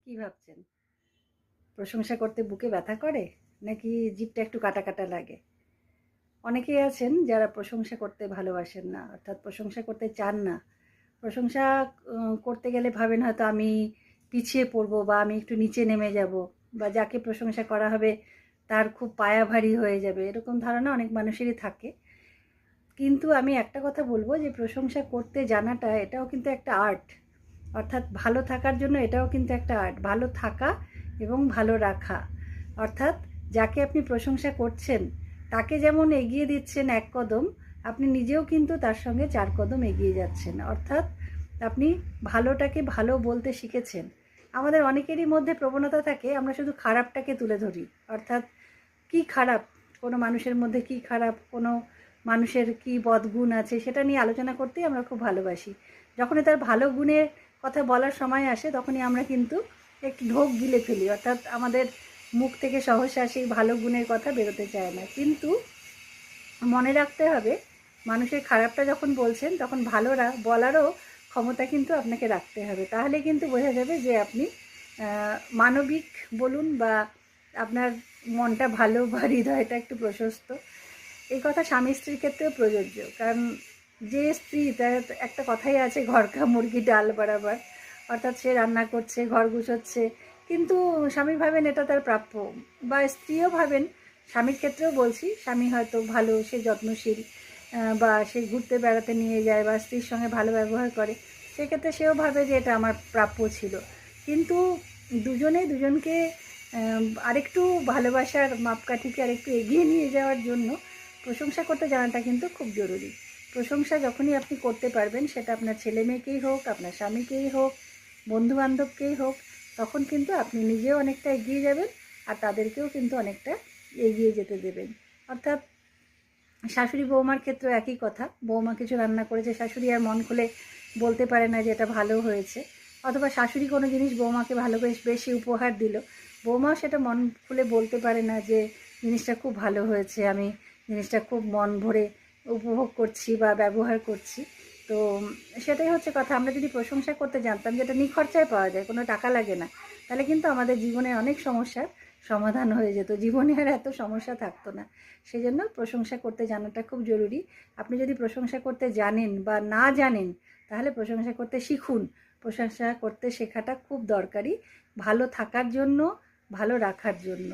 কি ভাবছেন? প্রশংসা করতে বুকে ব্যথা করে, নাকি জিভটা একটু কাটা কাটা লাগে? অনেকেই আছেন যারা প্রশংসা করতে ভালোবাসেন না, অর্থাৎ প্রশংসা করতে চান না। প্রশংসা করতে গেলে ভাবেন হয়তো আমি পিছিয়ে পড়বো, বা আমি একটু নিচে নেমে যাব, বা যাকে প্রশংসা করা হবে তার খুব পায়া ভারী হয়ে যাবে, এরকম ধারণা অনেক মানুষেরই থাকে। কিন্তু আমি একটা কথা বলবো, যে প্রশংসা করতে জানাটা এটাও কিন্তু একটা আর্ট। অর্থাৎ ভালো থাকার জন্য এটাও কিন্তু একটা আর্ট, ভালো থাকা এবং ভালো রাখা। অর্থাৎ যাকে আপনি প্রশংসা করছেন তাকে যেমন এগিয়ে দিচ্ছেন এক কদম, আপনি নিজেও কিন্তু তার সঙ্গে 4 কদম এগিয়ে যাচ্ছেন। অর্থাৎ আপনি ভালোটাকে ভালো বলতে শিখেছেন। আমাদের অনেকেরই মধ্যে প্রবণতা থাকে আমরা শুধু খারাপটাকে তুলে ধরি। অর্থাৎ কি খারাপ, কোনো মানুষের মধ্যে কি খারাপ, কোনো মানুষের কি বদগুণ আছে সেটা নিয়ে আলোচনা করতেই আমরা খুব ভালোবাসি। যখনই তার ভালো গুণের কথা বলার সময় আসে তখনই আমরা কিন্তু একটু ঢোক গিলে ফেলি, অর্থাৎ আমাদের মুখ থেকে সহসা সেই ভালো গুণের কথা বেরোতে চায় না। কিন্তু মনে রাখতে হবে, মানুষের খারাপটা যখন বলছেন তখন ভালো বলারও ক্ষমতা কিন্তু আপনাকে রাখতে হবে। তাহলে কিন্তু বোঝা যাবে যে আপনি মানবিক বলুন, বা আপনার মনটা ভালো, বা হৃদয়টা একটু প্রশস্ত। এই কথা স্বামী স্ত্রীর ক্ষেত্রেও প্রযোজ্য। কারণ যে স্ত্রী, তার একটা কথাই আছে, ঘর কা মুরগি ডাল বরাবর। অর্থাৎ সে রান্না করছে, ঘর গুছোচ্ছে, কিন্তু স্বামী ভাবেন এটা তার প্রাপ্য, বা স্ত্রীও ভাবেন। স্বামীর ক্ষেত্রেও বলছি, স্বামী হয়তো ভালো, সে যত্নশীল, বা সে ঘুরতে বেড়াতে নিয়ে যায়, বা স্ত্রীর সঙ্গে ভালো ব্যবহার করে, সেক্ষেত্রে সেও ভাবে যে এটা আমার প্রাপ্য ছিল। কিন্তু দুজনে দুজনকে আরেকটু ভালোবাসার মাপকাঠিকে আরেকটু এগিয়ে নিয়ে যাওয়ার জন্য প্রশংসা করতে জানাটা কিন্তু খুব জরুরি। প্রশংসা যখনই আপনি করতে পারবেন, সেটা আপনার ছেলে মেয়েকেই হোক, আপনার স্বামীকেই হোক, বন্ধুবান্ধবকেই হোক, তখন কিন্তু আপনি নিজেও অনেকটা এগিয়ে যাবেন, আর তাদেরকেও কিন্তু অনেকটা এগিয়ে যেতে দেবেন। অর্থাৎ শাশুড়ি বৌমার ক্ষেত্রেও একই কথা। বৌমা কিছু রান্না করেছে, শাশুড়ি আর মন খুলে বলতে পারে না যে এটা ভালো হয়েছে। অথবা শাশুড়ি কোনো জিনিস বৌমাকে ভালো বেশি উপহার দিল, বৌমাও সেটা মন খুলে বলতে পারে না যে জিনিসটা খুব ভালো হয়েছে, আমি জিনিসটা খুব মন ভরে উপভোগ করছি বা ব্যবহার করছি। তো সেটাই হচ্ছে কথা। আমরা যদি প্রশংসা করতে জানতাম, যেটা নিখরচায় পাওয়া যায়, কোনো টাকা লাগে না, তাহলে কিন্তু আমাদের জীবনে অনেক সমস্যার সমাধান হয়ে যেত, জীবনে আর এত সমস্যা থাকতো না। সেই জন্য প্রশংসা করতে জানাটা খুব জরুরি। আপনি যদি প্রশংসা করতে জানেন বা না জানেন, তাহলে প্রশংসা করতে শিখুন। প্রশংসা করতে শেখাটা খুব দরকারি, ভালো থাকার জন্য, ভালো রাখার জন্য।